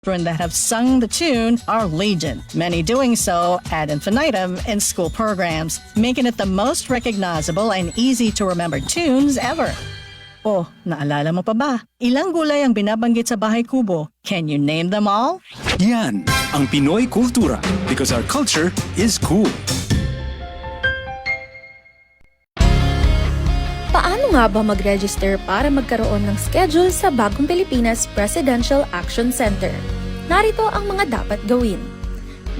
Children that have sung the tune are legion, many doing so ad infinitum in school programs, making it the most recognizable and easy to remember tunes ever. Oh, naalala mo pa ba? Ilang gulay ang binabanggit sa Bahay Kubo? Can you name them all? Yan ang Pinoy Kultura because our culture is cool. Paano nga ba mag-register para magkaroon ng schedule sa Bagong Pilipinas Presidential Action Center? Narito ang mga dapat gawin.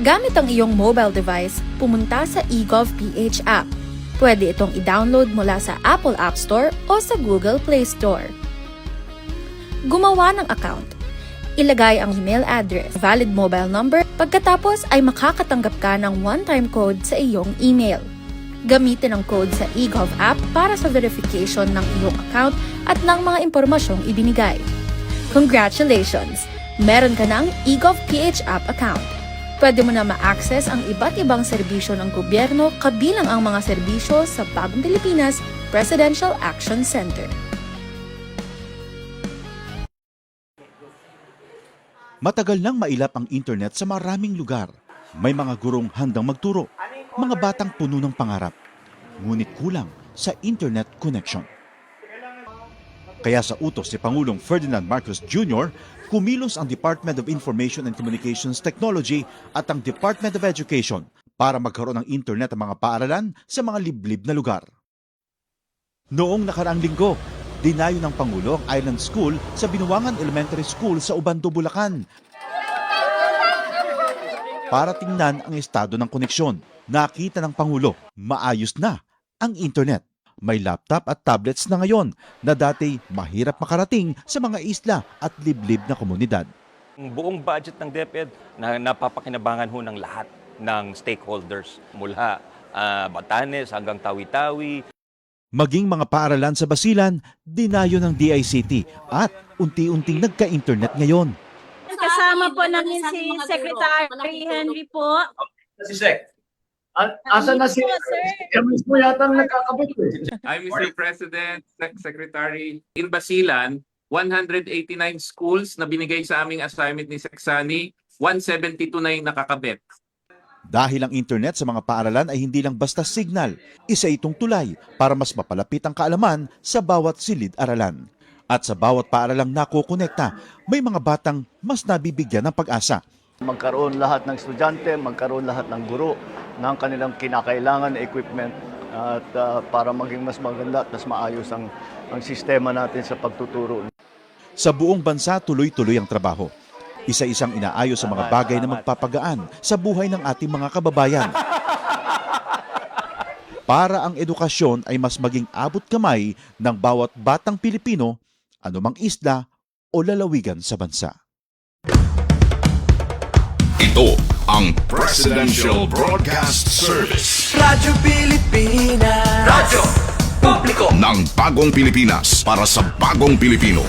Gamit ang iyong mobile device, pumunta sa eGov.ph app. Pwede itong i-download mula sa Apple App Store o sa Google Play Store. Gumawa ng account. Ilagay ang email address, valid mobile number, pagkatapos ay makakatanggap ka ng one-time code sa iyong email. Gamitin ang code sa eGov app para sa verification ng iyong account at ng mga impormasyong ibinigay. Congratulations! Meron ka ng eGov.ph app account. Pwede mo na ma-access ang iba't ibang serbisyo ng gobyerno kabilang ang mga serbisyo sa Bagong Pilipinas Presidential Action Center. Matagal nang mailap ang internet sa maraming lugar. May mga gurong handang magturo, mga batang puno ng pangarap, ngunit kulang sa internet connection. Kaya sa utos ni Pangulong Ferdinand Marcos Jr., kumilos ang Department of Information and Communications Technology at ang Department of Education para magkaroon ng internet ang mga paaralan sa mga liblib na lugar. Noong nakaraang linggo, dinayo ng Pangulo ang Island School sa Binuangan Elementary School sa Ubando, Bulacan para tingnan ang estado ng koneksyon. Nakita ng Pangulo, maayos na ang internet. May laptop at tablets na ngayon na dati mahirap makarating sa mga isla at liblib na komunidad. Ang buong budget ng DepEd na napapakinabangan ho ng lahat ng stakeholders mula Batanes hanggang Tawi-Tawi. Maging mga paaralan sa Basilan, dinayo ng DICT at unti-unting nagka-internet ngayon. Kasama po namin si Secretary Henry po. Si Sec. Asa na si Emis mo yata ang nagkakabit eh. I'm Mr. President, Secretary. In Basilan, 189 schools na binigay sa aming assignment ni Seksani, 172 na yung nakakabit. Dahil ang internet sa mga paaralan ay hindi lang basta signal, isa itong tulay para mas mapalapit ang kaalaman sa bawat silid-aralan. At sa bawat paaralang nakokonekta, may mga batang mas nabibigyan ng pag-asa. Magkaroon lahat ng estudyante, magkaroon lahat ng guro ng kanilang kinakailangan na equipment at para maging mas maganda at mas maayos ang sistema natin sa pagtuturo. Sa buong bansa, tuloy-tuloy ang trabaho. Isa-isang inaayos sa mga bagay na magpapagaan sa buhay ng ating mga kababayan. Para ang edukasyon ay mas maging abot kamay ng bawat batang Pilipino, anumang isla o lalawigan sa bansa. Ito ang Presidential Broadcast Service. Radyo Pilipinas. Radyo Publiko ng Bagong Pilipinas para sa Bagong Pilipino.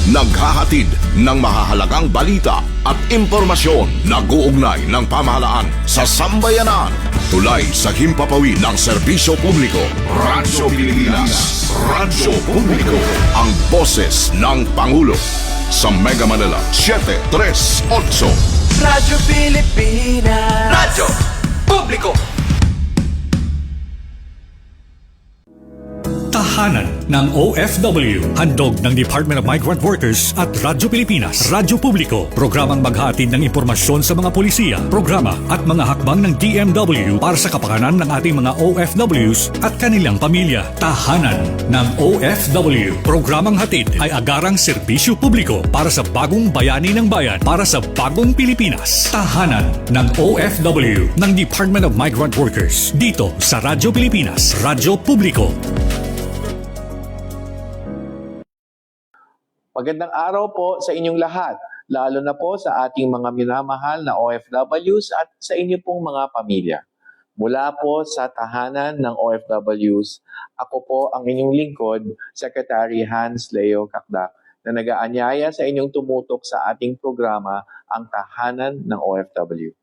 Naghahatid ng mahahalagang balita at impormasyon na guugnay ng pamahalaan sa sambayanan. Tulay sa himpapawid ng serbisyo publiko. Radyo Pilipinas. Radyo Publiko. Ang boses ng Pangulo. Sa Mega Manila, 738. Radyo Pilipinas. Radyo Publiko. Tahanan ng OFW. Handog ng Department of Migrant Workers at Radyo Pilipinas. Radyo Publiko. Programang maghahatid ng impormasyon sa mga polisiya, programa at mga hakbang ng DMW para sa kapakanan ng ating mga OFWs at kanilang pamilya. Tahanan ng OFW. Programang hatid ay agarang serbisyo publiko para sa bagong bayani ng bayan, para sa bagong Pilipinas. Tahanan ng OFW ng Department of Migrant Workers. Dito sa Radyo Pilipinas. Radyo Publiko. Magandang araw po sa inyong lahat, lalo na po sa ating mga minamahal na OFWs at sa inyo pong mga pamilya. Mula po sa tahanan ng OFWs, ako po ang inyong lingkod, Secretary Hans Leo Cacdac, na nag-aanyaya sa inyong tumutok sa ating programa, ang Tahanan ng OFW.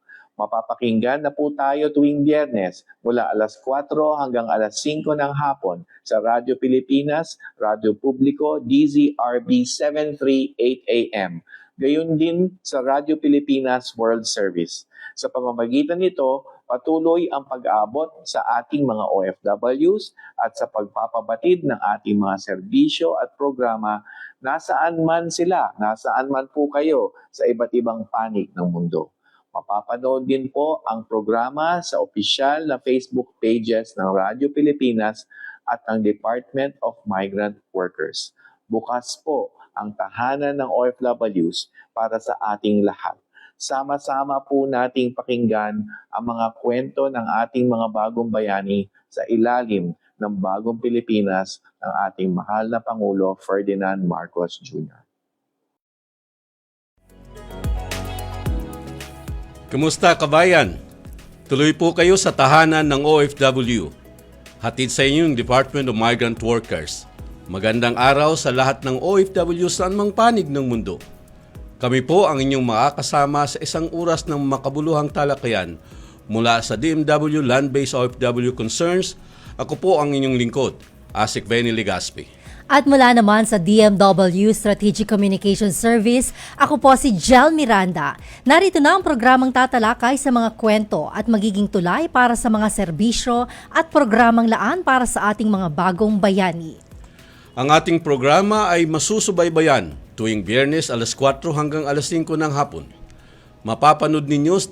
Mapapakinggan na po tayo tuwing Biyernes mula alas 4 hanggang alas 5 ng hapon sa Radyo Pilipinas, Radyo Publiko, DZRB 738 AM. gayon din sa Radyo Pilipinas World Service. Sa pamamagitan nito, patuloy ang pag-aabot sa ating mga OFWs at sa pagpapabatid ng ating mga serbisyo at programa nasaan man sila, nasaan man po kayo sa iba't ibang panig ng mundo. Mapapanood din po ang programa sa opisyal na Facebook pages ng Radyo Pilipinas at ng Department of Migrant Workers. Bukas po ang tahanan ng OFWs para sa ating lahat. Sama-sama po nating pakinggan ang mga kwento ng ating mga bagong bayani sa ilalim ng bagong Pilipinas ng ating mahal na Pangulo Ferdinand Marcos Jr. Kumusta kabayan? Tuloy po kayo sa tahanan ng OFW. Hatid sa inyong Department of Migrant Workers. Magandang araw sa lahat ng OFW sa anumang panig ng mundo. Kami po ang inyong makakasama sa isang oras ng makabuluhang talakayan mula sa DMW Land-Based OFW Concerns. Ako po ang inyong lingkod, Asik Benny Legaspi. At mula naman sa DMW Strategic Communication Service, ako po si Jel Miranda. Narito na ang programang tatalakay sa mga kwento at magiging tulay para sa mga serbisyo at programang laan para sa ating mga bagong bayani. Ang ating programa ay masusubaybayan tuwing Biyernes alas 4 hanggang alas 5 ng hapon. Mapapanood ninyo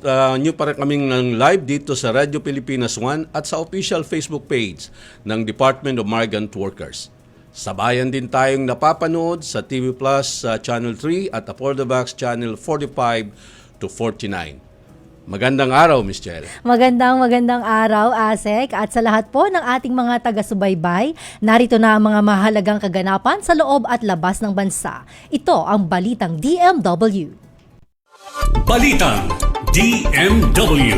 para kaming ng live dito sa Radyo Pilipinas 1 at sa official Facebook page ng Department of Migrant Workers. Sabayan din tayong napapanood sa TV Plus Channel 3 at Apordabax Channel 45 to 49. Magandang araw, Ms. Chel. Magandang araw, Asek. At sa lahat po ng ating mga taga-subaybay, narito na ang mga mahalagang kaganapan sa loob at labas ng bansa. Ito ang Balitang DMW. Balitang DMW.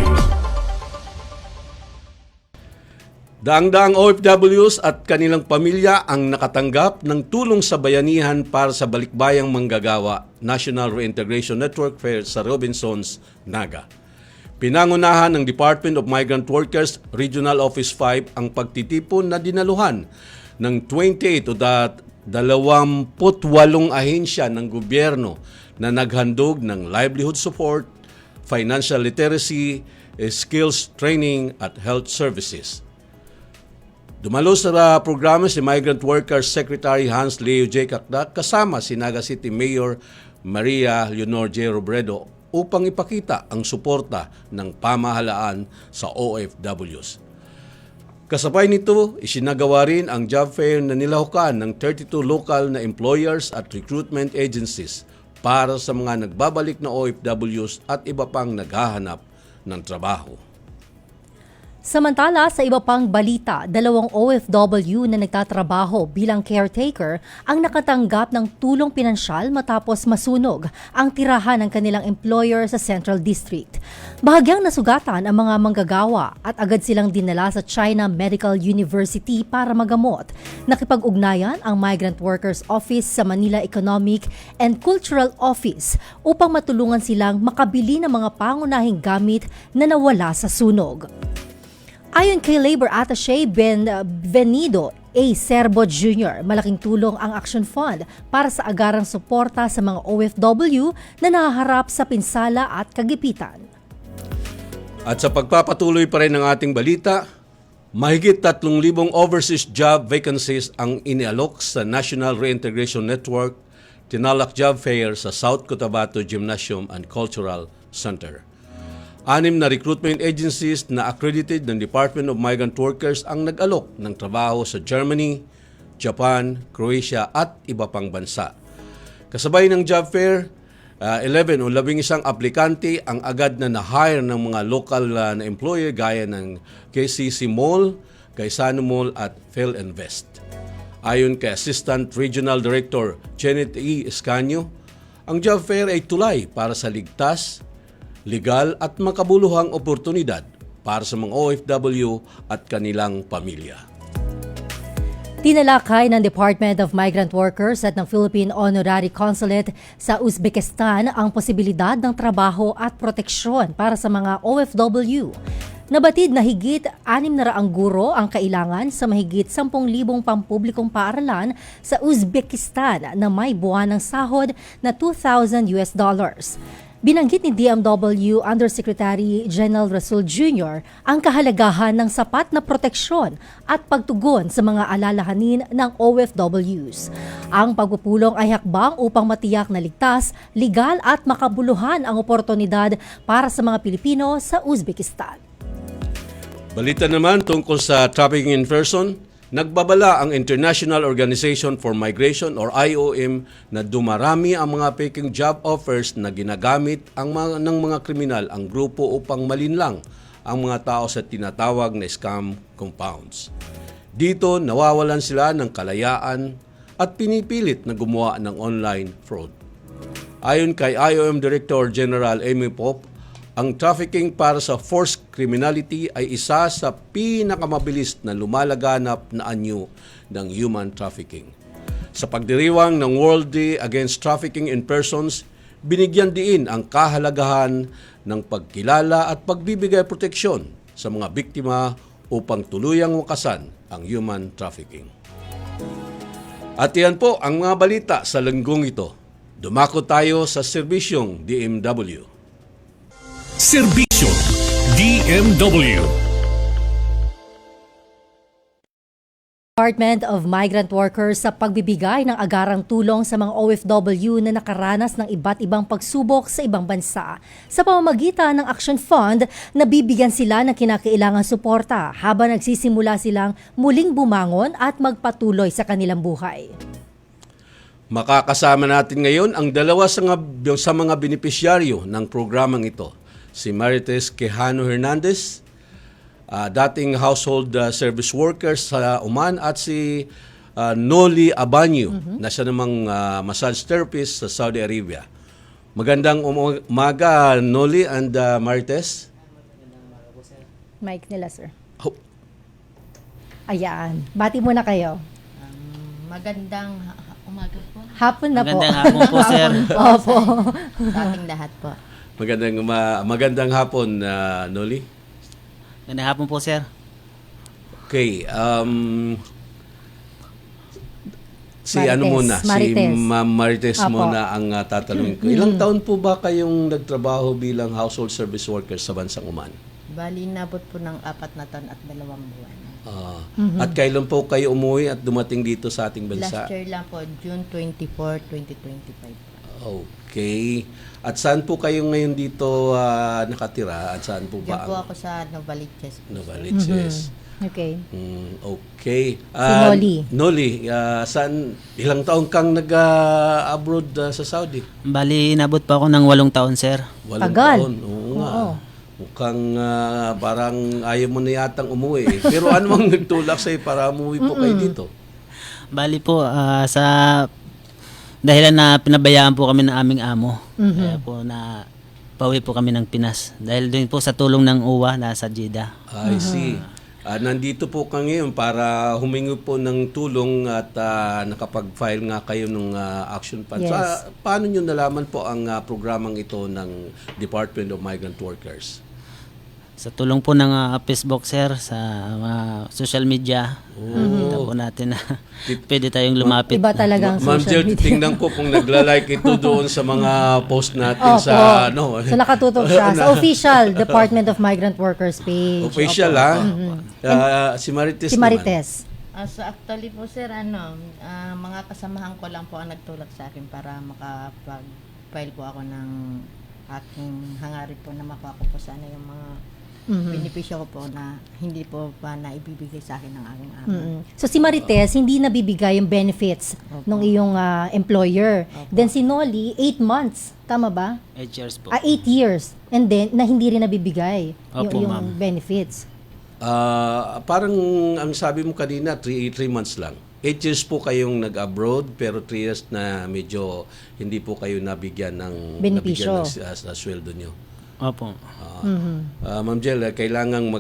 Daang-daang OFWs at kanilang pamilya ang nakatanggap ng tulong sa bayanihan para sa Balikbayang Manggagawa National Reintegration Network Fair sa Robinsons, Naga. Pinangunahan ng Department of Migrant Workers Regional Office 5 ang pagtitipon na dinaluhan ng 28 o 28 ahensya ng gobyerno na naghandog ng livelihood support, financial literacy, skills training at health services. Dumalo sa programa si Migrant Workers Secretary Hans Leo J. Kakdak kasama si Naga City Mayor Maria Leonor J. Robredo upang ipakita ang suporta ng pamahalaan sa OFWs. Kasabay nito, isinagawa rin ang job fair na nilahukan ng 32 local na employers at recruitment agencies para sa mga nagbabalik na OFWs at iba pang naghahanap ng trabaho. Samantala, sa iba pang balita, 2 OFW na nagtatrabaho bilang caretaker ang nakatanggap ng tulong pinansyal matapos masunog ang tirahan ng kanilang employer sa Central District. Bahagyang nasugatan ang mga manggagawa at agad silang dinala sa China Medical University para magamot. Nakipag-ugnayan ang Migrant Workers Office sa Manila Economic and Cultural Office upang matulungan silang makabili ng mga pangunahing gamit na nawala sa sunog. Ayon kay Labor Attaché Benvenido A. Serbo Jr., malaking tulong ang Action Fund para sa agarang suporta sa mga OFW na nahaharap sa pinsala at kagipitan. At sa pagpapatuloy pa rin ng ating balita, mahigit 3,000 overseas job vacancies ang inialok sa National Reintegration Network Tinalak Job Fair sa South Cotabato Gymnasium and Cultural Center. 6 na recruitment agencies na accredited ng Department of Migrant Workers ang nag-alok ng trabaho sa Germany, Japan, Croatia at iba pang bansa. Kasabay ng job fair, 11 aplikante ang agad na na-hire ng mga local na employer gaya ng KCC Mall, Gaisano Mall at PhilInvest. Ayon kay Assistant Regional Director Janet E. Escanio, ang job fair ay tulay para sa ligtas, legal at makabuluhang oportunidad para sa mga OFW at kanilang pamilya. Tinalakay ng Department of Migrant Workers at ng Philippine Honorary Consulate sa Uzbekistan ang posibilidad ng trabaho at proteksyon para sa mga OFW. Nabatid na higit 600 guro ang kailangan sa mahigit 10,000 pampublikong paaralan sa Uzbekistan na may buwan ng sahod na $2,000. Binanggit ni DMW Undersecretary General Rasul Jr. ang kahalagahan ng sapat na proteksyon at pagtugon sa mga alalahanin ng OFWs. Ang pagpupulong ay hakbang upang matiyak na ligtas, legal at makabuluhan ang oportunidad para sa mga Pilipino sa Uzbekistan. Balita naman tungkol sa trafficking in person. Nagbabala ang International Organization for Migration or IOM na dumarami ang mga faking job offers na ginagamit ng mga kriminal ang grupo upang malinlang ang mga tao sa tinatawag na scam compounds. Dito nawawalan sila ng kalayaan at pinipilit na gumawa ng online fraud. Ayon kay IOM Director General Amy Pope, ang trafficking para sa forced criminality ay isa sa pinakamabilis na lumalaganap na anyo ng human trafficking. Sa pagdiriwang ng World Day Against Trafficking in Persons, binigyan diin ang kahalagahan ng pagkilala at pagbibigay proteksyon sa mga biktima upang tuluyang wakasan ang human trafficking. At yan po ang mga balita sa linggong ito. Dumako tayo sa serbisyong DMW. Serbisyo DMW. Department of Migrant Workers sa pagbibigay ng agarang tulong sa mga OFW na nakaranas ng iba't ibang pagsubok sa ibang bansa. Sa pamamagitan ng Action Fund, nabibigyan sila ng kinakailangang suporta habang nagsisimula silang muling bumangon at magpatuloy sa kanilang buhay. Makakasama natin ngayon ang dalawa sa mga benepisyaryo ng programang ito. Si Marites Quijano Hernandez, dating household service worker sa Oman, at si Noli Abanyo, na siya namang massage therapist sa Saudi Arabia. Magandang umaga, Noli and Marites. Mic nila, sir. Oh. Ayan, bati muna kayo. Magandang umaga po. Hapon na Magandang po. hapon po, sir. Opo. Sa ating lahat po. Magandang hapon, Noli. Magandang hapon po, sir. Okay. Si Marites. ano muna, Marites. si Ma'am Marites Apo. muna ang tatanungin ko. Ilang taon po ba kayong nagtrabaho bilang household service worker sa bansang Oman? Bali, nabot po ng 4 na taon at 2 buwan. At kailan po kayo umuwi at dumating dito sa ating bansa? Last year lang po, June 24, 2025. Okay. At saan po kayo ngayon dito nakatira? At saan po ba? Diyan po ako sa Novaliches. Novaliches. Okay. Okay. Si Noli. Noli, saan, ilang taon kang nag-abroad sa Saudi? Bali, nabot pa ako ng 8 taon, sir. 8 Tagal. taon. Oo nga. Mukhang parang ayaw mo na yatang umuwi. Pero ano ang nagtulak sa'yo para umuwi po kayo dito? Bali po, dahilan na pinabayaan po kami ng aming amo. Kaya po na pauwi po kami ng Pinas. Dahil doon po sa tulong ng UWA nasa Jeddah. I see. Nandito po ka ngayon para humingi po ng tulong at nakapag-file nga kayo ng action plan. Yes. So, paano nyo nalaman po ang programang ito ng Department of Migrant Workers? Sa tulong po ng Facebook, sir, sa social media, kita po natin na pwede tayong lumapit. Iba talagang Ma'am social Jill, media. tingnan ko kung nagla-like ito doon sa mga post natin Opo. sa So nakatutok siya sa official Department of Migrant Workers page. Official, si Marites Si Marites. So actually po, sir, mga kasamahan ko lang po ang nagtulak sa akin para makapag-file po ako ng aking hangarin po na makuha ko po sana yung mga benepisyo ko po na hindi po pa naibibigay sa akin ng aking amo. So si Marites, hindi nabibigay yung benefits ng iyong employer. Then si Noli, 8 months. Tama ba? 8 years po. 8 years. And then, na hindi rin nabibigay Opo, yung ma'am. benefits. Parang ang sabi mo kanina, 3 months lang. 8 years po kayong nag-abroad pero 3 years na medyo hindi po kayo nabigyan ng Benepisyo. nabigyan ng sweldo nyo. Opo. Ma'am Jel, kailangan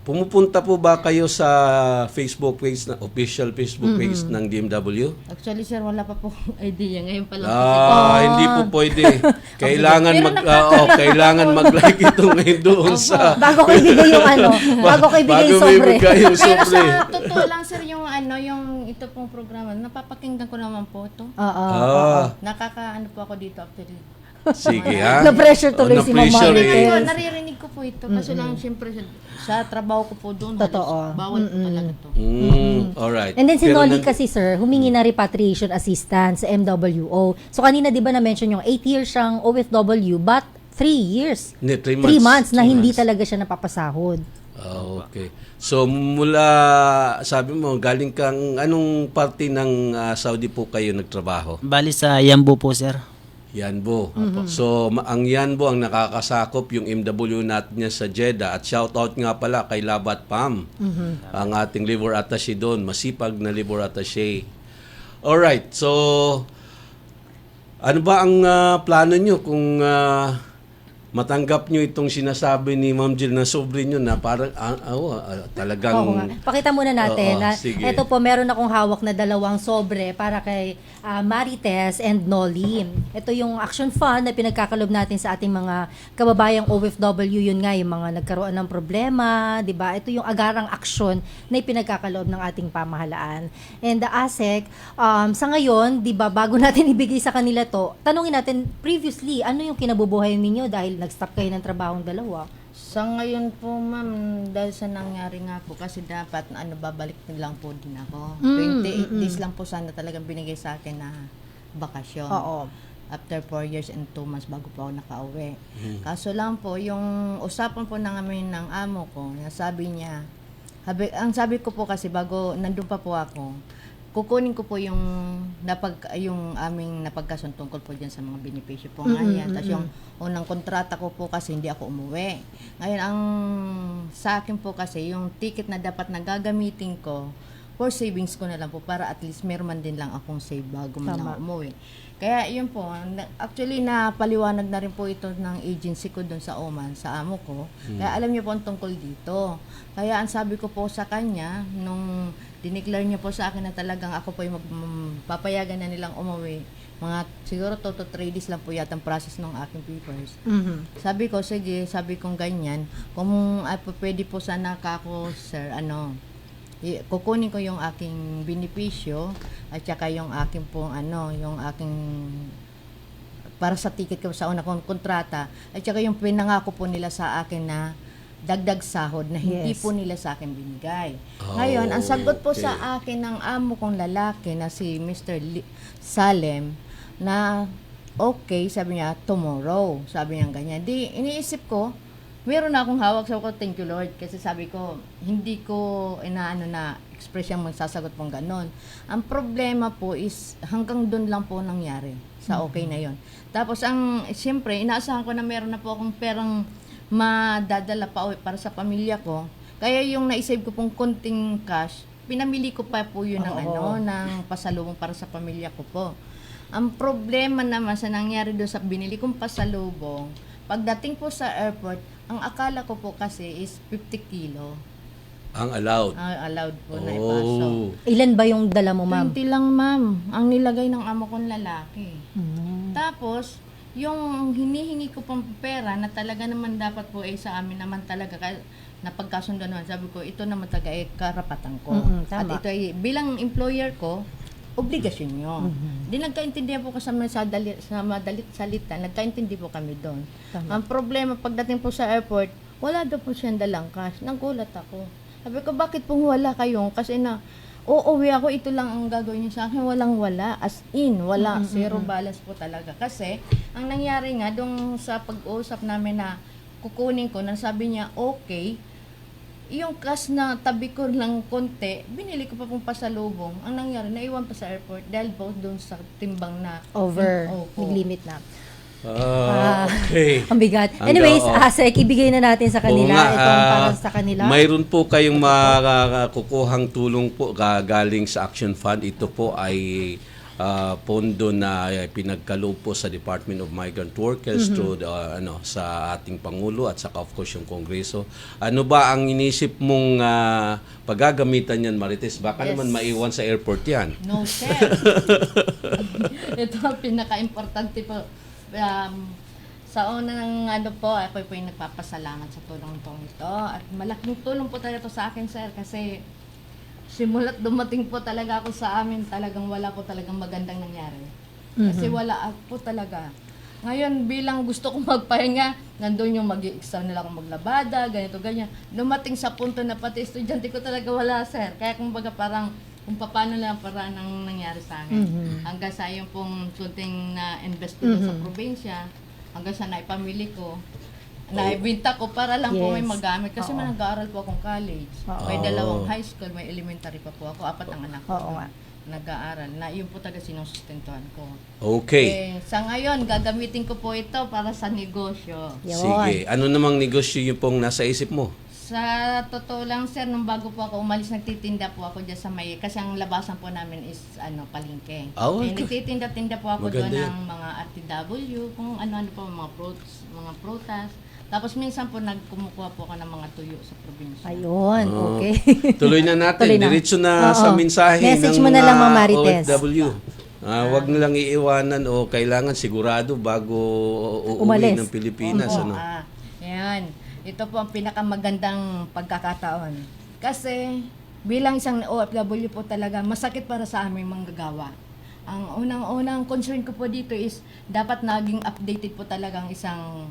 pumupunta po ba kayo sa Facebook page, na official Facebook page ng DMW? Actually, sir, wala pa po idea. Ngayon pa lang. Hindi po pwede. Kailangan kailangan mag-like ito ngayon doon sa Bago ko ibigay yung bago ko ibigay yung sobre. Pero sa totoo lang, sir, yung ito pong programa, napapakinggan ko naman po ito. Nakakaano po ako dito actually. Sige ha. Na-pressure tuloy si Ma'am Marites. Naririnig ko po ito kasi lang siyempre sa trabaho ko po doon. Totoo. Bawal po talaga ito. Alright. And then si Nolly kasi, sir, humingi na repatriation assistance sa MWO. So kanina di ba na-mention yung 8 years siyang OFW but 3 years. 3 months na hindi talaga siya napapasahod. Okay. So mula, sabi mo, galing kang, anong parte ng Saudi po kayo nagtrabaho? Bali sa Yambo po, sir. Yanbo. So, ang Yanbo ang nakakasakop yung MW natin niya sa Jeddah. At shoutout nga pala kay Labat Pam, ang ating labor attaché doon. Masipag na labor attaché. Alright, so, ano ba ang plano nyo kung matanggap nyo itong sinasabi ni Ma'am Jill na sobre nyo na parang talagang... Pakita muna natin. Sige. Ito po, meron akong hawak na 2 sobre para kay Marites and Nolly. Ito yung action fund na pinagkakalob natin sa ating mga kababayang OFW. Yun nga, yung mga nagkaroon ng problema, di ba? Ito yung agarang aksyon na ipinagkakalob ng ating pamahalaan. And the ASEC, sa ngayon, di ba, bago natin ibigay sa kanila to, tanungin natin previously, ano yung kinabubuhay ninyo dahil nag-stop kayo ng trabahong 2? Sa ngayon po, ma'am, dahil sa nangyari nga po, kasi dapat babalik lang po din ako. 28 days lang po sana talagang binigay sa akin na bakasyon. Oo. After 4 years and 2 months bago po ako nakauwi. Kaso lang po, yung usapan po namin ng amo ko, sabi niya, ang sabi ko po kasi bago nandun pa po ako, kukunin ko po yung aming napagkasun tungkol po dyan sa mga benepisyo po nga yan. Tapos yung unang kontrata ko po kasi hindi ako umuwi. Ngayon, ang sa akin po kasi, yung ticket na dapat na gagamitin ko, for savings ko na lang po para at least meron man din lang akong save bago man ako umuwi. Kaya yun po, actually napaliwanag na rin po ito ng agency ko doon sa Oman, sa amo ko. Kaya alam niyo po ang tungkol dito. Kaya ang sabi ko po sa kanya, nung dineclare niya po sa akin na talagang ako po yung papayagan na nilang umuwi, mga siguro 2 to 3 days lang po yata ang process ng aking papers. Sabi ko, sige, sabi kong ganyan, kung pwede po sana ako, sir, kukunin ko yung aking benepisyo at saka yung aking pong yung aking para sa ticket ko sa una kong kontrata at saka yung pinangako po nila sa akin na dagdag sahod na hindi po nila sa akin binigay. Ngayon, ang sagot po sa akin ng amo kong lalaki na si Mr. Salem na okay, sabi niya, tomorrow. Sabi niya ganyan. Di, iniisip ko, meron na akong hawak. Sabi ko, thank you Lord. Kasi sabi ko, hindi ko na express yung magsasagot pong ganon. Ang problema po is hanggang doon lang po nangyari sa okay na yon. Tapos siyempre, inaasahan ko na meron na po akong perang madadala pa para sa pamilya ko. Kaya yung naisave ko pong konting cash, pinamili ko pa po yun ng pasalubong para sa pamilya ko po. Ang problema naman sa nangyari doon sa binili kong pasalubong, pagdating po sa airport, ang akala ko po kasi is 50 kilo. Ang allowed? Allowed po na ipasok. Ilan ba yung dala mo, ma'am? 20 lang, ma'am. Ang nilagay ng amo kong lalaki. Tapos, yung hinihingi ko pang pera na talaga naman dapat po sa amin naman talaga na pagkasundan naman. Sabi ko, ito naman talaga karapatan ko. At ito ay bilang employer ko, obligasyon nyo. Di nagkaintindihan po kasi sa madalit salita, nagkaintindi po kami doon. Ang problema, pagdating po sa airport, wala daw po siyang dalang cash. Nagulat ako. Sabi ko, bakit pong wala kayo? Kasi uuwi ako, ito lang ang gagawin niyo sa akin. Walang-wala. As in, wala. Zero balance po talaga. Kasi, ang nangyari nga, doon sa pag-uusap namin na kukunin ko, sabi niya, okay, yung cash na tabi ko lang konti, binili ko pa pong pasalubong. Ang nangyari, naiwan pa sa airport dahil po doon sa timbang na nag-limit na. Okay. Ang bigat. Anyways, ASEC, ibigay na natin sa kanila. Itong para sa kanila. Mayroon po kayong makukuhang tulong po galing sa Action Fund. Ito po ay pondo na pinagkaloob po sa Department of Migrant Workers through the, sa ating Pangulo at saka of course yung Kongreso. Ano ba ang inisip mong paggagamitan yan, Marites? Baka naman maiwan sa airport yan. No, sir. Ito ang pinaka-importante po. Sa unang ako po yung nagpapasalamat sa tulong ito. At malaking tulong po talaga ito sa akin, sir, kasi simulat dumating po talaga ako sa amin, talagang wala po talagang magandang nangyari. Kasi wala po talaga. Ngayon, bilang gusto kong magpahinga, nandun yung mag-i-exam nila akong maglabada, ganito, ganyan. Dumating sa punto na pati estudyante ko talaga wala, sir. Kaya kumbaga parang kung paano lang para nang nangyari sa amin. Hanggang sa yung pong kunting na invest sa probinsya, hanggang sa naipamili ko, naibinta ko para lang po may magamit. Kasi nag-aaral po akong college. May 2 high school, may elementary pa po ako. 4 ang anak ko. Nag-aaral. Na yun po talaga sinusustentuhan ko. Okay. Sa ngayon, gagamitin ko po ito para sa negosyo. Sige. Ano namang negosyo yung pong nasa isip mo? Sa totoo lang, sir, nung bago po ako umalis, nagtitinda po ako dyan sa may, kasi ang labasan po namin is palengke. Nagtitinda-tinda po ako doon ng mga RTW, kung ano-ano po, mga fruits, mga prutas. Tapos minsan po kumukuha po ako ng mga tuyo sa probinsya. Ayun, okay. Tuloy na natin. Diretso na sa mensahe Message ng mo na lang, Ma'am Marites. OFW. Wag na lang iiwanan o kailangan sigurado bago uuwi ng Pilipinas. Yan. Ito po ang pinakamagandang pagkakataon. Kasi bilang isang OFW po talaga, masakit para sa aming manggagawa. Ang unang concern ko po dito is dapat naging updated po talagang isang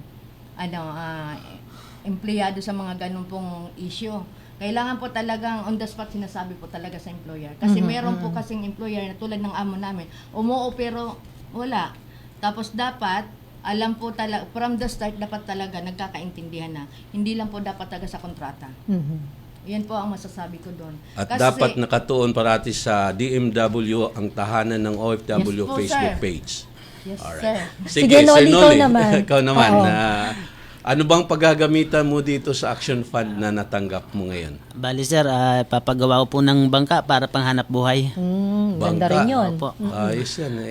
empleyado sa mga ganun pong issue. Kailangan po talagang on the spot sinasabi po talaga sa employer. Kasi meron po kasing employer na tulad ng amo namin, umuo pero wala. Tapos dapat alam po talaga, from the start, dapat talaga nagkakaintindihan na. Hindi lang po dapat talaga sa kontrata. Yan po ang masasabi ko doon. At kasi, dapat nakatuon parati sa DMW ang tahanan ng OFW Facebook page. Yes, alright. sir. Sige, Noli, ikaw naman. Ano bang paggagamitan mo dito sa Action Fund na natanggap mo ngayon? Bali sir, papagawa ko po ng bangka para panghanap buhay. Ganda rin yun. Opo. Ayos yan.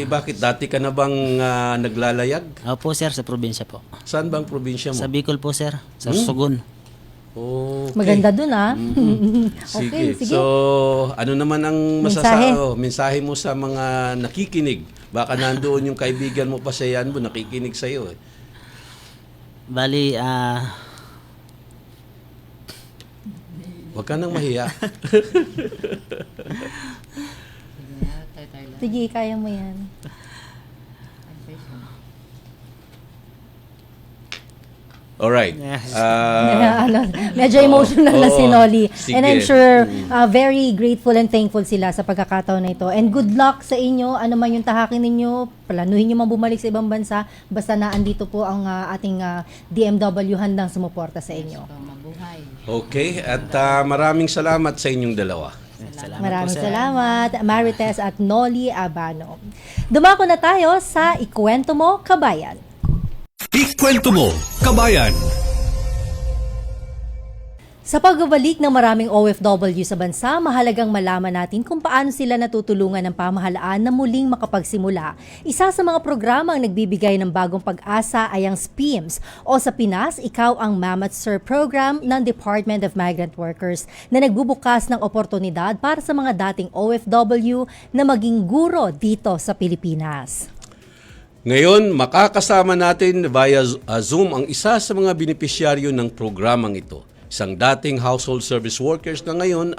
Bakit dati ka na bang naglalayag? Opo sir, sa probinsya po. Saan bang probinsya mo? Sa Bicol po sir, sa Sugon. Okay. Maganda dun Sige. Sige. So, ano naman ang mensahe mo sa mga nakikinig? Baka nandoon yung kaibigan mo pa sa yan mo, nakikinig sa iyo. Bali, wag ka nang mahiya. Sige, kaya mo yan. Alright. Medyo emotional na si Noli. Sige. And I'm sure very grateful and thankful sila sa pagkakataon na ito. And good luck sa inyo. Ano man yung tahakin ninyo, planuhin nyo man bumalik sa ibang bansa, basta na andito po ang ating DMW handang sumuporta sa inyo. Okay. At maraming salamat sa inyong dalawa. Maraming salamat, Marites at Noli Abano. Dumako na tayo sa Ikwento Mo, Kabayan. Ikwento Mo, Kabayan. Sa pagbabalik ng maraming OFW sa bansa, mahalagang malaman natin kung paano sila natutulungan ng pamahalaan na muling makapagsimula. Isa sa mga programang nagbibigay ng bagong pag-asa ay ang SPIMS o sa Pinas, Ikaw ang Mama't Sir program ng Department of Migrant Workers na nagbubukas ng oportunidad para sa mga dating OFW na maging guro dito sa Pilipinas. Ngayon, makakasama natin via Zoom ang isa sa mga benepisyaryo ng programang ito. Isang dating household service workers na ngayon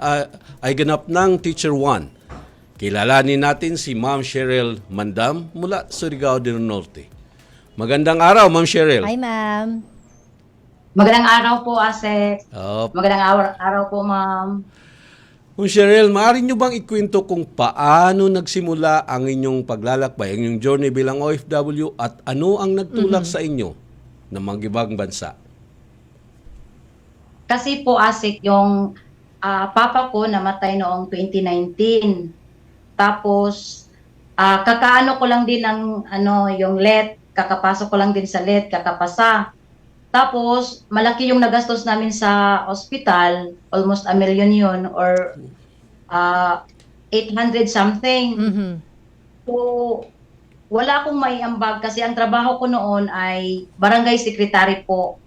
ay ganap ng Teacher 1. Kilalanin natin si Ma'am Cheryl Mandam mula Surigao del Norte. Magandang araw, Ma'am Cheryl. Hi, Ma'am. Magandang araw po, Asek. Magandang araw po, Ma'am. Ma'am Cheryl, maaari nyo bang ikwento kung paano nagsimula ang inyong paglalakbay, ang inyong journey bilang OFW at ano ang nagtulak sa inyo ng mga ibang bansa? Kasi po, Asik, yung papa ko namatay noong 2019. Tapos, kakaano ko lang din ng yung LET, kakapasok ko lang din sa LET, kakapasa. Tapos, malaki yung nagastos namin sa hospital, almost 1 million yun, or 800 something. So, wala akong maiambag kasi ang trabaho ko noon ay barangay secretary po.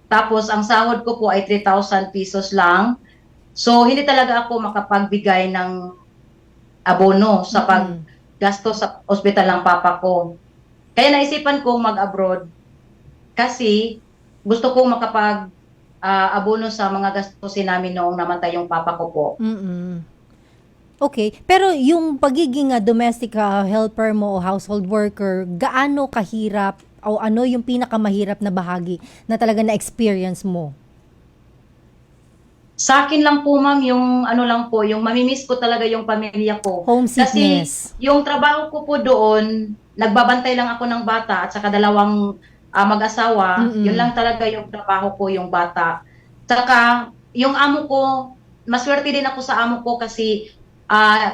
Tapos ang sahod ko po ay 3,000 pesos lang. So, hindi talaga ako makapagbigay ng abono sa paggasto sa ospital ng papa ko. Kaya naisipan kong mag-abroad kasi gusto kong abono sa mga gastusin namin noong namatay yung papa ko po. Okay, pero yung pagiging domestic helper mo o household worker, gaano kahirap o ano yung pinakamahirap na bahagi na talaga na-experience mo? Sa akin lang po, ma'am, yung yung mamimiss ko talaga yung pamilya ko. Homesickness. Kasi yung trabaho ko po doon, nagbabantay lang ako ng bata at saka dalawang mag-asawa, yun lang talaga yung trabaho ko, yung bata. Saka yung amo ko, maswerte din ako sa amo ko kasi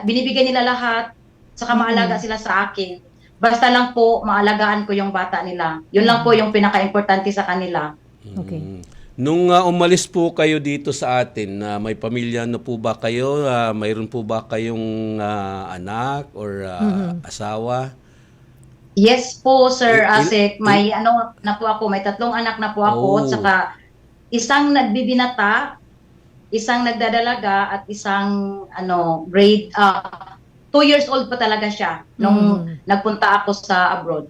binibigyan nila lahat, saka maalaga sila sa akin. Basta lang po, maalagaan ko yung bata nila. Yun lang po yung pinaka-importante sa kanila. Okay. Nung umalis po kayo dito sa atin, may pamilya na po ba kayo? Mayroon po ba kayong anak or asawa? Yes po, Sir Asik. May na po ako, may 3 anak na po ako. At saka isang nagbibinata, isang nagdadalaga, at isang grade 2 years old pa talaga siya nung nagpunta ako sa abroad.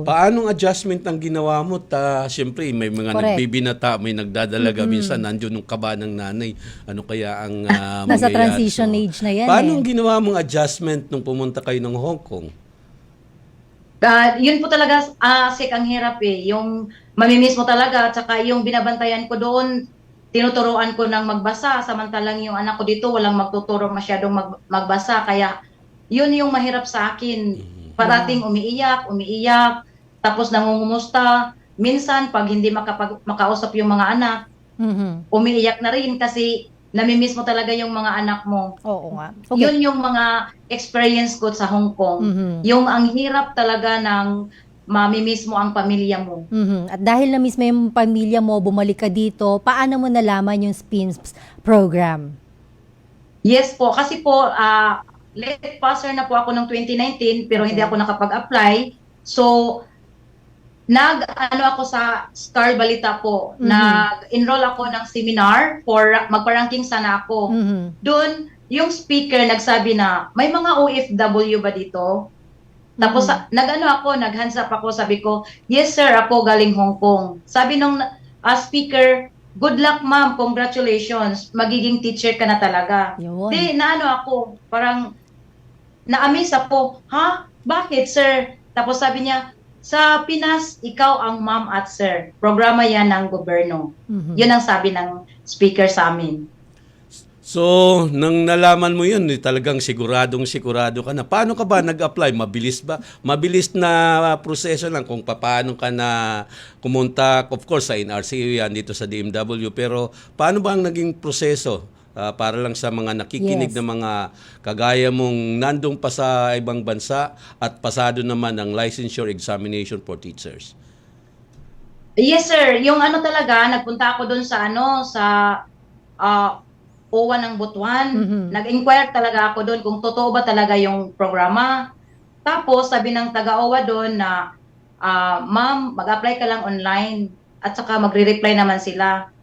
Paanong adjustment ang ginawa mo? Siyempre, may mga nagbibinata, may nagdadalaga, minsan nandiyon yung kaba ng nanay. Ano kaya ang nasa transition age na yan. Paanong ginawa mong adjustment nung pumunta kayo ng Hong Kong? Yun po talaga, Asik, ang hirap eh. Yung mamimiss mo talaga, at saka yung binabantayan ko doon, tinuturuan ko ng magbasa, samantalang yung anak ko dito, walang magtuturo masyadong magbasa. Kaya yun yung mahirap sa akin. Parating umiiyak, tapos nangungumusta. Minsan, pag hindi makausap yung mga anak, umiiyak na rin kasi namimiss mo talaga yung mga anak mo. Oo nga. Okay. Yun yung mga experience ko sa Hong Kong. Yung ang hirap talaga ng mamimiss mo ang pamilya mo. At dahil na-miss mo yung pamilya mo, bumalik ka dito, paano mo nalaman yung SPINS program? Yes po, kasi po, late passer na po ako ng 2019 pero hindi ako nakapag-apply. So, ako sa Star Balita po. Nag-enroll ako ng seminar for magpa-ranking sana ako. Doon, yung speaker nagsabi na, may mga OFW ba dito? Tapos, nag-hands up ako, sabi ko, yes sir, ako galing Hong Kong. Sabi nung speaker, good luck ma'am, congratulations, magiging teacher ka na talaga. Di, ako, parang, na-amaze ako, ha? Bakit, sir? Tapos sabi niya, sa Pinas, ikaw ang ma'am at sir. Programa yan ng gobyerno. Yun ang sabi ng speaker sa amin. So, nang nalaman mo yun, talagang sigurado ka na. Paano ka ba nag-apply? Mabilis ba? Mabilis na proseso lang kung paano ka na kumontak, of course, sa NRCU yan, dito sa DMW. Pero paano ba ang naging proseso? Para lang sa mga nakikinig na mga kagaya mong nandong pa sa ibang bansa at pasado naman ang licensure examination for teachers. Yes sir, yung talaga, nagpunta ako doon sa OWA ng Butuan. Nag-inquire talaga ako doon kung totoo ba talaga yung programa. Tapos sabi ng taga-OWA doon na, ma'am, mag-apply ka lang online at saka magre-reply naman sila.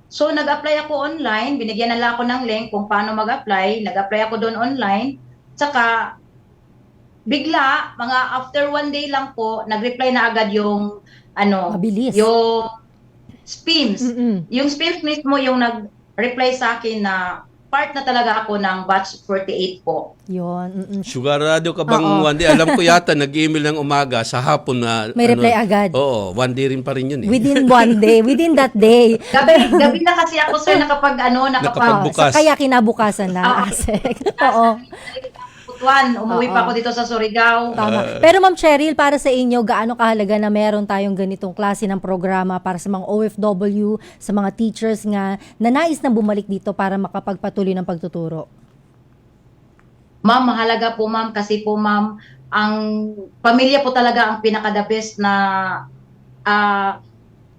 So, nag-apply ako online, binigyan nila ako ng link kung paano mag-apply, nag-apply ako doon online, saka bigla, mga after 1 day lang po, nag-reply na agad yung, yung SPIMS. Yung SPIMS mismo yung nag-reply sa akin na part na talaga ako ng batch 48 po. Yun. Sigurado ka bang one day? Alam ko yata, nag-email ng umaga, sa hapon na... May reply agad. Oo, 1 day rin pa rin yun eh. Within 1 day, within that day. Gabi na kasi ako, sir, nakapagbukas. Kaya kinabukasan na, Asik. Oo. Umuwi pa ako dito sa Surigao. Tama. Pero Ma'am Cheryl, para sa inyo, gaano kahalaga na meron tayong ganitong klase ng programa para sa mga OFW, sa mga teachers nga na nais na bumalik dito para makapagpatuloy ng pagtuturo? Ma'am, mahalaga po ma'am kasi po ma'am, ang pamilya po talaga ang pinaka-the best na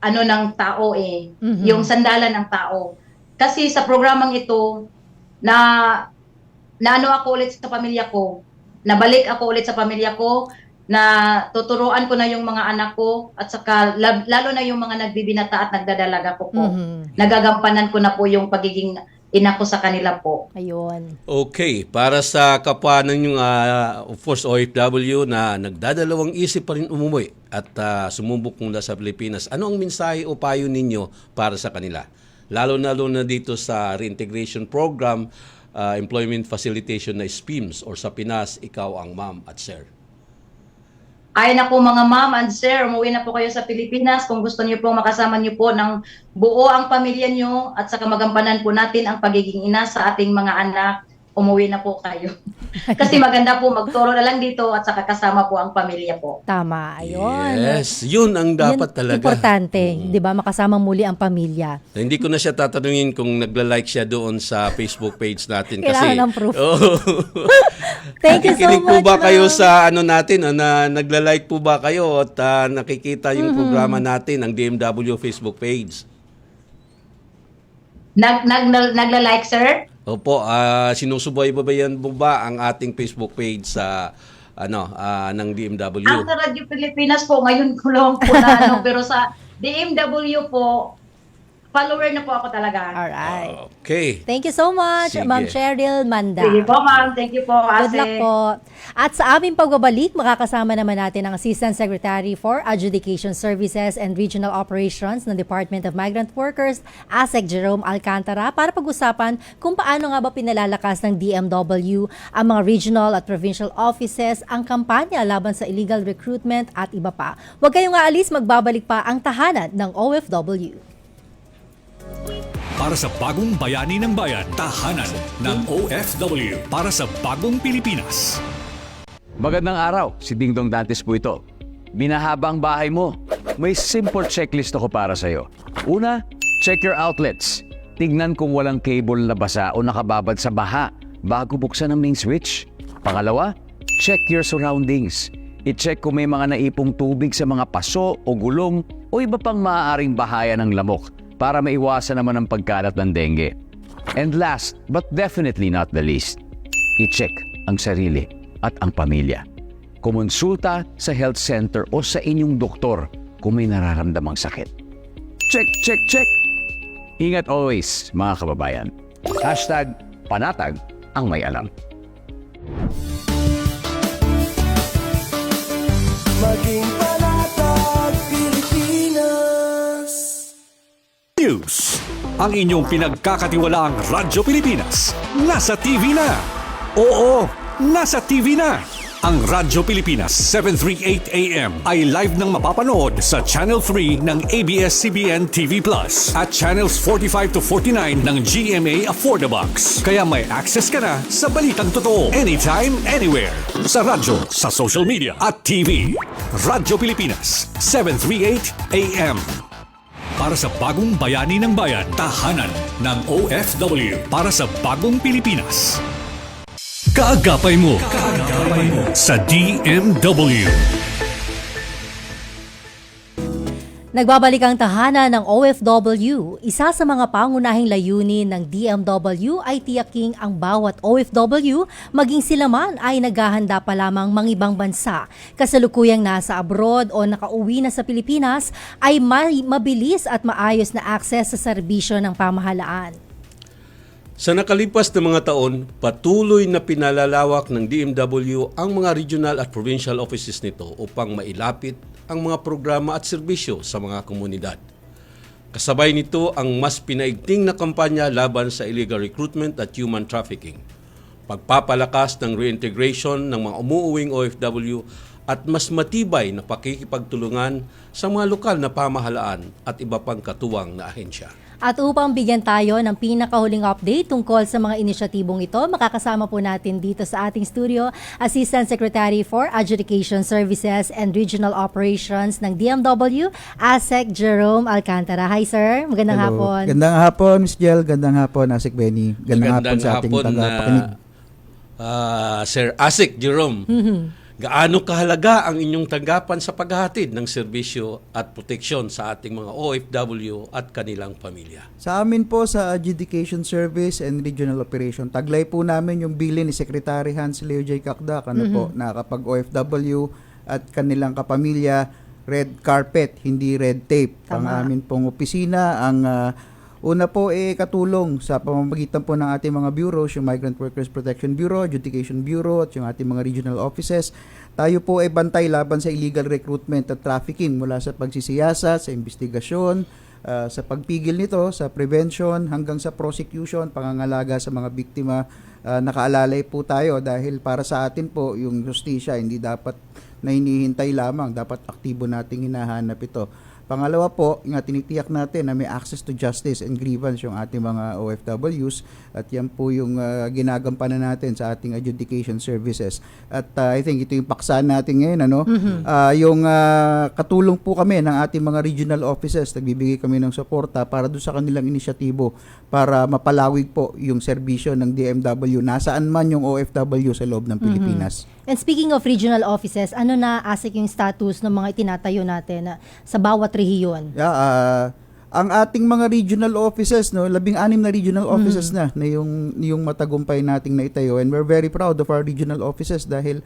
ng tao eh. Yung sandalan ng tao. Kasi sa programang ito, na ako ulit sa pamilya ko, nabalik ako ulit sa pamilya ko, na tuturuan ko na yung mga anak ko, at saka lalo na yung mga nagbibinata at nagdadalaga ko po. Nagagampanan ko na po yung pagiging ina ko sa kanila po. Ayun. Okay, para sa kapwa ng of course, OFW na nagdadalawang isip pa rin umuwi at sumubok mula sa Pilipinas, ano ang mensahe o payo ninyo para sa kanila? Lalo na dito sa reintegration program, employment facilitation na SPIMS, or sa Pinas, ikaw ang ma'am at sir. Ay na po mga ma'am and sir, umuwi na po kayo sa Pilipinas kung gusto niyo po makasama niyo po ng buo ang pamilya niyo, at saka magampanan po natin ang pagiging ina sa ating mga anak. Umuwi na po kayo. Kasi maganda po magturo na lang dito at saka kasama po ang pamilya po. Tama, ayun. Yes, yun ang dapat talaga. Importante, di ba? Makasama muli ang pamilya. Hindi ko na siya tatanungin kung nagla-like siya doon sa Facebook page natin. Kailangan kasi, ng proof. Thank you so nakikinig much. po ba kayo sa ano natin, na nagla-like po ba kayo at nakikita yung programa natin, ang DMW Facebook page? Nagla-like, sir? Opo, sinusubaybayan mo ba ang ating Facebook page sa ng DMW? Ang sa Radyo Pilipinas po, ngayon ko lang po na pero sa DMW po, follower na po ako talaga. Alright. Okay. Thank you so much, Sige. Ma'am Cheryl Manda. Sige po, ma'am. Thank you po. Good luck po. At sa aming pagbabalik, makakasama naman natin ang Assistant Secretary for Adjudication Services and Regional Operations ng Department of Migrant Workers, ASEC Jerome Alcantara, para pag-usapan kung paano nga ba pinalalakas ng DMW ang mga regional at provincial offices, ang kampanya laban sa illegal recruitment at iba pa. Huwag kayong aalis, magbabalik pa ang tahanan ng OFW. Para sa bagong bayani ng bayan, tahanan ng OFW para sa bagong Pilipinas. Magandang araw, si Dingdong Dantes po ito. Binahaba ang bahay mo. May simple checklist ako para sa'yo. Una, check your outlets. Tignan kung walang cable na basa o nakababad sa baha bago buksan ang main switch. Pangalawa, check your surroundings. I-check kung may mga naipong tubig sa mga paso o gulong o iba pang maaaring bahaya ng lamok para maiwasan naman ang pagkalat ng dengue. And last, but definitely not the least, i-check ang sarili at ang pamilya. Kumonsulta sa health center o sa inyong doktor kung may nararamdamang sakit. Check, check, check! Ingat always, mga kababayan. #panatag ang may alam. Maging panatag Pilipinas. News. Ang inyong pinagkakatiwalaang Radyo Pilipinas. Nasa TV na. Oo, nasa TV na. Ang Radyo Pilipinas 738 AM ay live nang mapapanood sa Channel 3 ng ABS-CBN TV Plus at Channels 45 to 49 ng GMA Affordabox. Kaya may access ka na sa balitang totoo anytime, anywhere. Sa radyo, sa social media at TV. Radyo Pilipinas 738 AM. Para sa bagong bayani ng bayan, tahanan ng OFW para sa bagong Pilipinas. Kaagapay mo sa DMW. Nagbabalik ang tahanan ng OFW. Isa sa mga pangunahing layunin ng DMW ay tiyaking ang bawat OFW, maging sila man ay naghahanda pa lamang mangibang bansa, kasalukuyang nasa abroad o nakauwi na sa Pilipinas, ay may mabilis at maayos na access sa serbisyo ng pamahalaan. Sa nakalipas na mga taon, patuloy na pinalalawak ng DMW ang mga regional at provincial offices nito upang mailapit ang mga programa at serbisyo sa mga komunidad. Kasabay nito ang mas pinaigting na kampanya laban sa illegal recruitment at human trafficking, pagpapalakas ng reintegration ng mga umuuwing OFW at mas matibay na pakikipagtulungan sa mga lokal na pamahalaan at iba pang katuwang na ahensya. At upang bigyan tayo ng pinakahuling update tungkol sa mga inisyatibong ito, makakasama po natin dito sa ating studio, Assistant Secretary for Adjudication Services and Regional Operations ng DMW, ASEC Jerome Alcantara. Hi sir, magandang hapon. Gandang hapon, Ms. Jel. Gandang hapon, ASEC Benny. Gandang hapon sa ating tagapakinig. Sir ASEC Jerome. Gaano kahalaga ang inyong tanggapan sa paghahatid ng serbisyo at proteksyon sa ating mga OFW at kanilang pamilya? Sa amin po sa Adjudication Service and Regional Operation, taglay po namin yung bilin ni Secretary Hans Leo J. Cacdac, po, na kapag OFW at kanilang kapamilya, red carpet, hindi red tape. Ang amin pong opisina, ang una po katulong sa pamamagitan po ng ating mga bureaus, yung Migrant Workers Protection Bureau, Adjudication Bureau, at yung ating mga regional offices. Tayo po bantay laban sa illegal recruitment at trafficking mula sa pagsisiyasat, sa investigasyon, sa pagpigil nito, sa prevention, hanggang sa prosecution, pangangalaga sa mga biktima. Nakaalalay po tayo dahil para sa atin po, yung justisya hindi dapat na hinihintay lamang, dapat aktibo nating hinahanap ito. Pangalawa po, yung tinitiyak natin na may access to justice and grievance yung ating mga OFWs, at yan po yung ginagampanan natin sa ating adjudication services. At I think ito yung paksa natin ngayon, yung katulong po kami ng ating mga regional offices, nagbibigay kami ng suporta para doon sa kanilang inisyatibo para mapalawig po yung serbisyo ng DMW nasaan man yung OFW sa loob ng Pilipinas. And speaking of regional offices, ano na asik yung status ng mga itinatayo natin sa bawat rehiyon? Ang ating mga regional offices, 16 na regional offices na yung matagumpay nating naitayo, and we're very proud of our regional offices dahil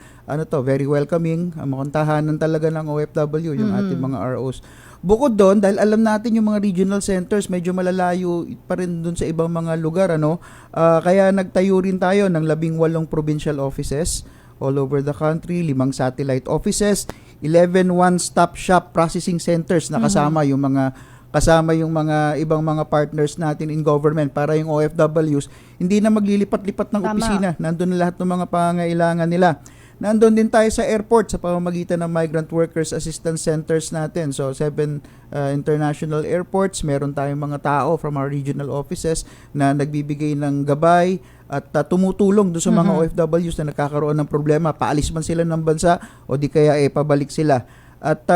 very welcoming, makuntahanan talaga ng OFW yung ating mga ROs. Bukod doon, dahil alam natin yung mga regional centers medyo malalayo pa rin doon sa ibang mga lugar, kaya nagtayo rin tayo ng 18 provincial offices all over the country, 5 satellite offices, 11 one-stop shop processing centers na kasama yung mga ibang mga partners natin in government para yung OFWs hindi na maglilipat-lipat ng opisina. Nandun na lahat ng mga pangangailangan nila. Nandun din tayo sa airport sa pamamagitan ng Migrant Workers Assistance Centers natin. So 7 international airports, meron tayong mga tao from our regional offices na nagbibigay ng gabay at tumutulong doon sa mga OFWs na nagkakaroon ng problema. Paalis man sila ng bansa o di kaya pabalik sila. At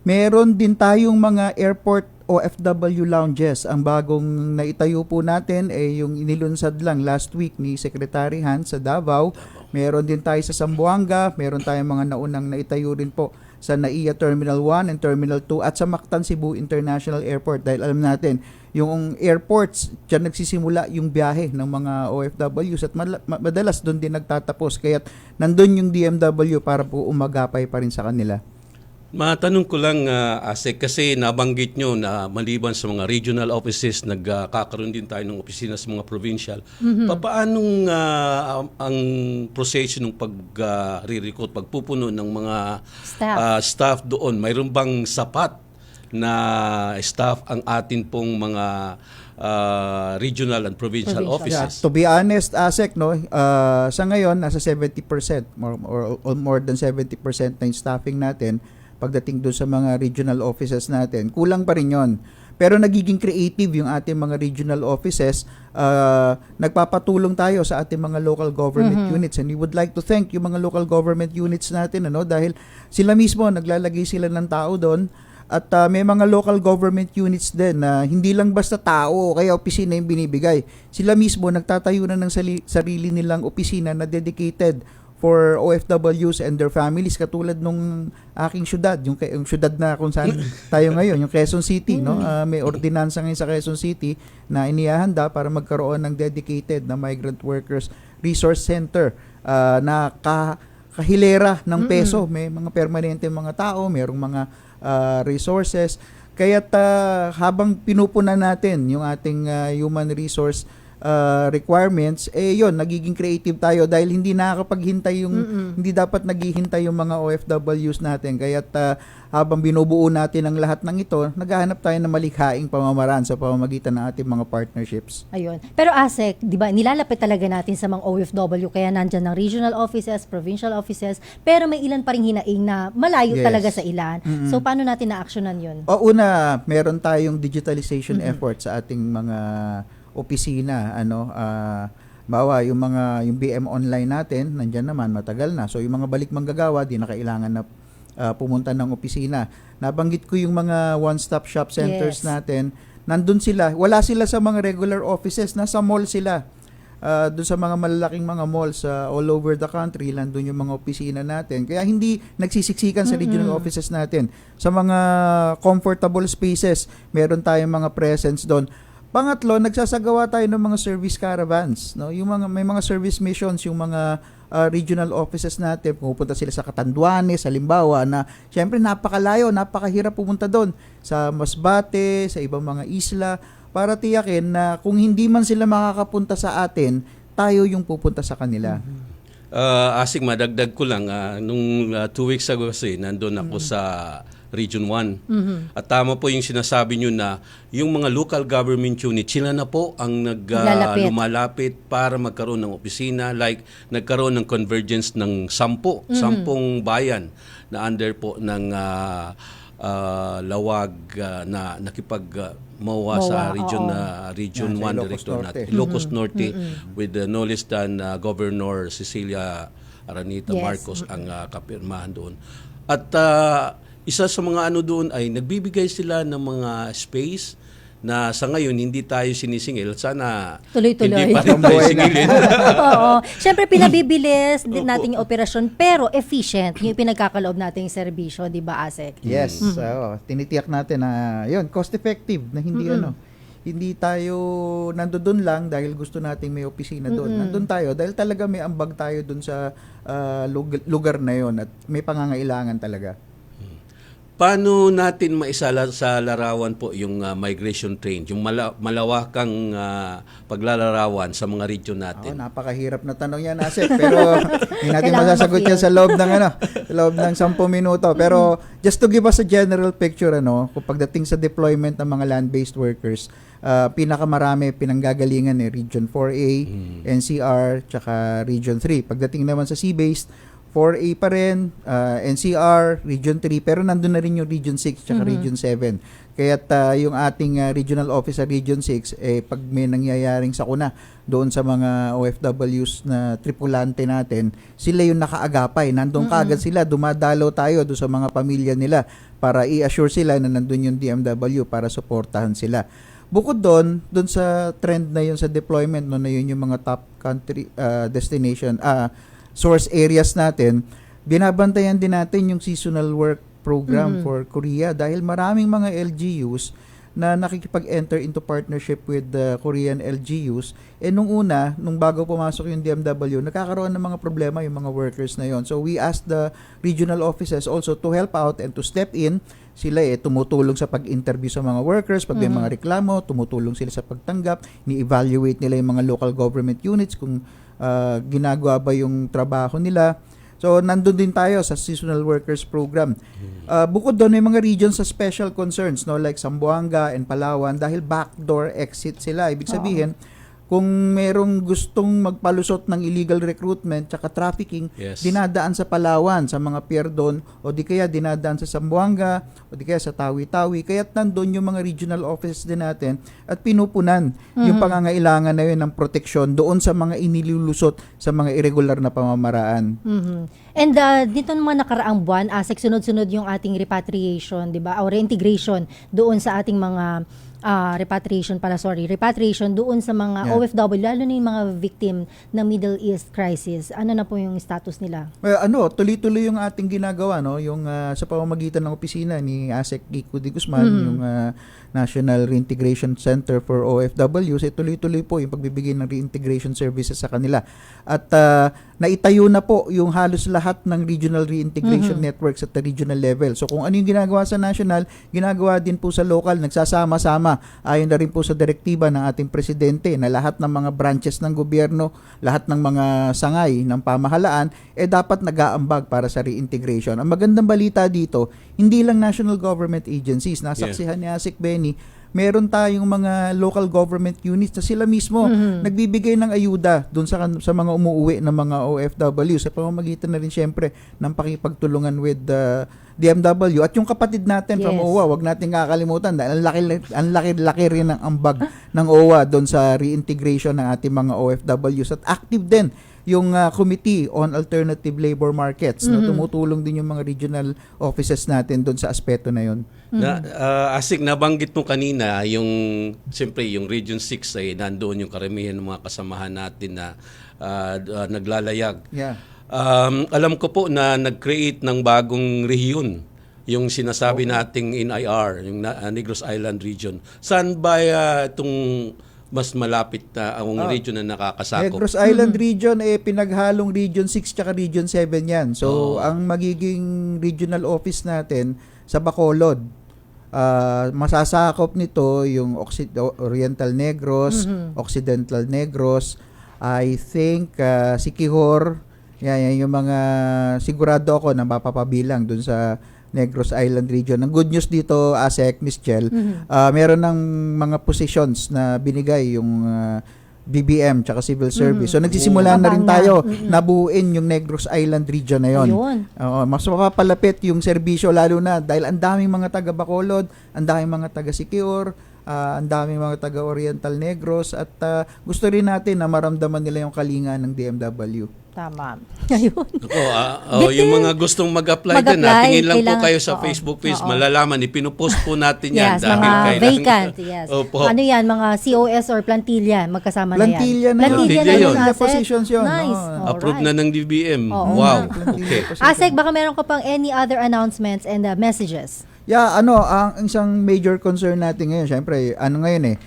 meron din tayong mga airport OFW lounges. Ang bagong naitayo po natin yung inilunsad lang last week ni Secretary Hans sa Davao. Meron din tayo sa Zamboanga, meron tayong mga naunang naitayo rin po sa NAIA Terminal 1 and Terminal 2 at sa Mactan Cebu International Airport dahil alam natin yung airports, dyan nagsisimula yung biyahe ng mga OFWs at madalas doon din nagtatapos kaya nandun yung DMW para po umagapay pa rin sa kanila. Matanong ko lang, Asek, kasi nabanggit nyo na maliban sa mga regional offices, nagkakaroon din tayo ng opisina sa mga provincial. Paanong ang proseso ng pag-re-recruit, pagpupuno ng mga staff doon? Mayroon bang sapat na staff ang atin pong mga regional and provincial offices? Yeah, to be honest, Asek, sa ngayon, nasa 70%, more than 70% na yung staffing natin. Pagdating doon sa mga regional offices natin, kulang pa rin yon. Pero nagiging creative yung ating mga regional offices. Nagpapatulong tayo sa ating mga local government units, and we would like to thank yung mga local government units natin dahil sila mismo naglalagay sila ng tao doon. At may mga local government units din na hindi lang basta tao o kaya opisina yung binibigay. Sila mismo nagtatayo na ng sarili nilang opisina na dedicated for OFWs and their families, katulad nung aking syudad, yung syudad na kung saan tayo ngayon, yung Quezon City, may ordinansa ngayon sa Quezon City na inihahanda para magkaroon ng dedicated na Migrant Workers Resource Center na kahilera ng peso. May mga permanente mga tao, mayroong mga resources. Kaya't habang pinupunan natin yung ating human resource requirements, yun, nagiging creative tayo dahil hindi nakakapaghintay yung hindi dapat naghihintay yung mga OFWs natin. Kaya't habang binubuo natin ang lahat ng ito, naghahanap tayo ng malikhaing pamamaraan sa pamamagitan ng ating mga partnerships. Ayun. Pero Asek, di ba, nilalapit talaga natin sa mga OFW kaya nandyan ng regional offices, provincial offices, pero may ilan pa ring hinaing na malayo talaga sa ilan. So paano natin na-actionan yun? Una, meron tayong digitalization effort sa ating mga opisina, yung BM online natin, nandiyan naman, matagal na. So yung mga balik manggagawa, di na kailangan na pumunta ng opisina. Nabanggit ko yung mga one-stop shop centers natin. Nandun sila. Wala sila sa mga regular offices, nasa mall sila. doon sa mga malalaking mga malls all over the country, nandun yung mga opisina natin. Kaya hindi nagsisiksikan sa regional offices natin. Sa mga comfortable spaces, meron tayong mga presence doon. Pangatlo, nagsasagawa tayo ng mga service caravans, no? Yung may mga service missions, yung mga regional offices natin, pupunta sila sa Catanduanes, halimbawa, na syempre napakalayo, napakahirap pumunta doon sa Masbate, sa ibang mga isla, para tiyakin na kung hindi man sila makakapunta sa atin, tayo yung pupunta sa kanila. Asik, madagdag ko lang, nung 2 weeks ago kasi, nandun ako sa Region 1. At tama po yung sinasabi nyo na yung mga local government unit, sila na po ang lumalapit para magkaroon ng opisina. Like, nagkaroon ng convergence ng 10 bayan na under po ng lawag na nakipag-MOA sa Region 1 Director natin, Ilocos Norte, with no less than Governor Cecilia Aranita Marcos ang kapirmahan doon. At isa sa mga doon ay nagbibigay sila ng mga space na sa ngayon hindi tayo sinisingil. Sana tuloy-tuloy. Hindi pa rin tayo singilin. Oo. Siyempre, pinabibilis din natin yung operasyon, pero efficient yung pinagkakaloob nating serbisyo, di ba, Asek? Yes. Tinitiyak natin na yun, cost-effective, na hindi hindi tayo nandoon lang dahil gusto nating may opisina doon. Nandun tayo dahil talaga may ambag tayo doon sa lugar na yon at may pangangailangan talaga. Paano natin maisala sa larawan po yung migration train, yung malawakang paglalarawan sa mga region natin? Napakahirap na tanong yan, Asek, pero hindi natin masasagot yan sa loob ng sa loob ng 10 minuto. Pero just to give us a general picture, kung pagdating sa deployment ng mga land-based workers, pinakamarami pinanggagalingan Region 4A, NCR, tsaka Region 3. Pagdating naman sa sea-based, 4A pa rin, NCR, Region 3, pero nandun na rin yung Region 6 tsaka Region 7. Kaya't yung ating regional office sa Region 6, pag may nangyayaring sakuna doon sa mga OFWs na tripulante natin, sila yung nakaagapay. Nandun kaagad sila, dumadalaw tayo doon sa mga pamilya nila para i-assure sila na nandun yung DMW para suportahan sila. Bukod doon sa trend na yun sa deployment, na yun yung mga top country destination, source areas natin, binabantayan din natin yung seasonal work program for Korea dahil maraming mga LGUs na nakikipag-enter into partnership with the Korean LGUs. Nung bago pumasok yung DMW, nakakaroon ng mga problema yung mga workers na yon. So we asked the regional offices also to help out and to step in. Sila tumutulong sa pag-interview sa mga workers, pag may mga reklamo, tumutulong sila sa pagtanggap, ni-evaluate nila yung mga local government units kung ginagawa ba yung trabaho nila. So, nandun din tayo sa seasonal workers program. Bukod doon, may mga regions sa special concerns, like Zamboanga and Palawan, dahil backdoor exit sila. Ibig sabihin, kung merong gustong magpalusot ng illegal recruitment tsaka trafficking, dinadaan sa Palawan, sa mga pier doon, o di kaya dinadaan sa Zamboanga, o di kaya sa Tawi-Tawi. Kaya't nandun yung mga regional offices din natin at pinupunan yung pangangailangan na yun ng proteksyon doon sa mga inilulusot sa mga irregular na pamamaraan. And dito naman nakaraang buwan, Asek, sunod-sunod yung ating repatriation, di ba? O reintegration doon sa ating mga repatriation doon sa mga OFW, lalo na yung mga victim ng Middle East crisis. Ano na po yung status nila? Tuloy-tuloy yung ating ginagawa, yung sa pamamagitan ng opisina ni Asek Kiko de Guzman, yung National Reintegration Center for OFWs, tuloy-tuloy po yung pagbibigay ng reintegration services sa kanila. At naitayo na po yung halos lahat ng regional reintegration networks at the regional level. So kung ano yung ginagawa sa national, ginagawa din po sa local, nagsasama-sama. Ayon na rin po sa direktiba ng ating presidente na lahat ng mga branches ng gobyerno, lahat ng mga sangay ng pamahalaan, dapat nag-aambag para sa reintegration. Ang magandang balita dito, hindi lang national government agencies, nasaksihan ni Asik Benny, meron tayong mga local government units na sila mismo nagbibigay ng ayuda doon sa mga umuuwi ng mga OFW sa pamamagitan na rin syempre ng pakipagtulungan with DMW at yung kapatid natin from OWA, wag natin kakalimutan dahil ang laki rin ng ambag ng OWA doon sa reintegration ng ating mga OFWs at active din yung Committee on Alternative Labor Markets. No? Tumutulong din yung mga regional offices natin doon sa aspeto na yun. Asik, nabanggit mo kanina, siyempre yung Region 6 ay nandoon yung karamihan ng mga kasamahan natin na naglalayag. Yeah. Alam ko po na nag-create ng bagong rehiyon, yung sinasabi nating NIR, yung Negros Island Region. Saan ba itong mas malapit na ang region na nakakasakop? Negros Island Region, pinaghalong Region 6 tsaka Region 7 yan. So, ang magiging regional office natin sa Bacolod, masasakop nito yung Oriental Negros, Occidental Negros, I think Siquijor, yan yung mga sigurado ako na mapapabilang dun sa Negros Island Region. Ang good news dito, ASEC, Miss Chel, meron ng mga positions na binigay yung BBM tsaka Civil Service. So nagsisimula na rin tayo nabuuin yung Negros Island Region na yon. Mas mapapalapit yung serbisyo, lalo na dahil ang daming mga taga Bacolod, ang daming mga taga Siquijor, ang daming mga taga Oriental Negros, at gusto rin natin na maramdaman nila yung kalinga ng DMW. Tama. Ayun. Yung mga gustong mag-apply din, tingin lang po kayo sa Facebook page, malalaman, ipinupost po natin yan. Yes, mga vacant. Yes. Ano yan, mga COS or plantilla, magkasama na yan. Plantilla yun. Positions yun. Nice. Approved na ng DBM. Wow. Okay. Asek, baka meron ka pang any other announcements and messages? Yeah, ang isang major concern natin ngayon, syempre, ngayon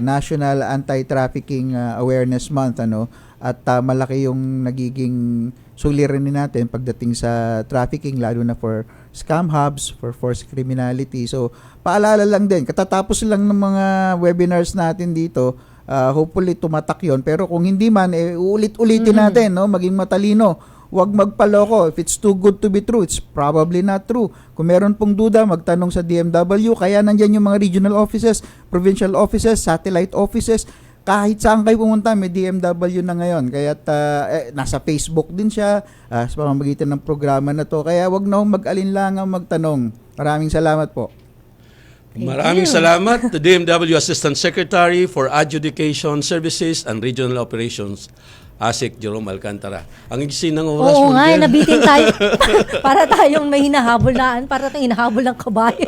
National Anti-Trafficking Awareness Month, at malaki yung nagiging suliranin natin pagdating sa trafficking, lalo na for scam hubs, for forced criminality. So, paalala lang din, katatapos lang ng mga webinars natin dito, hopefully tumatak yon. Pero kung hindi man, uulit-ulitin natin, maging matalino. Huwag magpaloko. If it's too good to be true, it's probably not true. Kung meron pong duda, magtanong sa DMW. Kaya nandyan yung mga regional offices, provincial offices, satellite offices. Kahit saan kayo pumunta, may DMW na ngayon. Kaya nasa Facebook din siya sa pamamagitan ng programa na to. Kaya wag na mag-alinlangang magtanong. Maraming salamat po. Maraming salamat to DMW Assistant Secretary for Adjudication Services and Regional Operations, ASEC Jerome Alcantara. Ang igsi ng oras. Oo nga, nabitin tayo. Para tayong may hinahabulaan, para tayong hinahabol ng kabayo.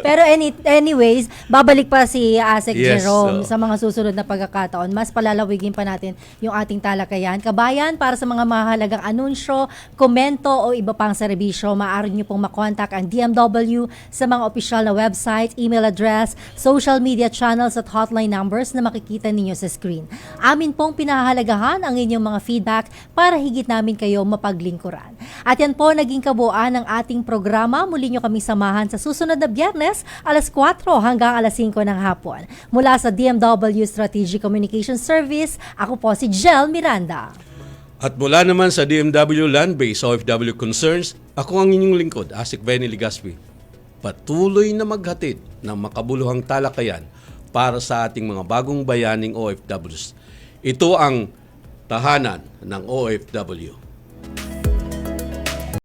Pero anyways, babalik pa si ASEC Jerome sa mga susunod na pagkakataon. Mas palalawigin pa natin yung ating talakayan. Kabayan, para sa mga mahalagang anunsyo, komento o iba pang serbisyo, maaari nyo pong makontak ang DMW sa mga opisyal na website, email address, social media channels at hotline numbers na makikita ninyo sa screen. Amin pong pinahahalagahan ang inyong mga feedback para higit namin kayo mapaglingkuran. At yan po naging kabuuan ng ating programa. Muli nyo kami samahan sa susunod na Biyernes, alas 4 hanggang alas 5 ng hapon. Mula sa DMW Strategic Communication Service, ako po si Jel Miranda. At mula naman sa DMW Land-Based OFW Concerns, ako ang inyong lingkod, ASEC Benny Ligaspi. Patuloy na maghatid ng makabuluhang talakayan para sa ating mga bagong bayaning OFWs. Ito ang tahanan ng OFW.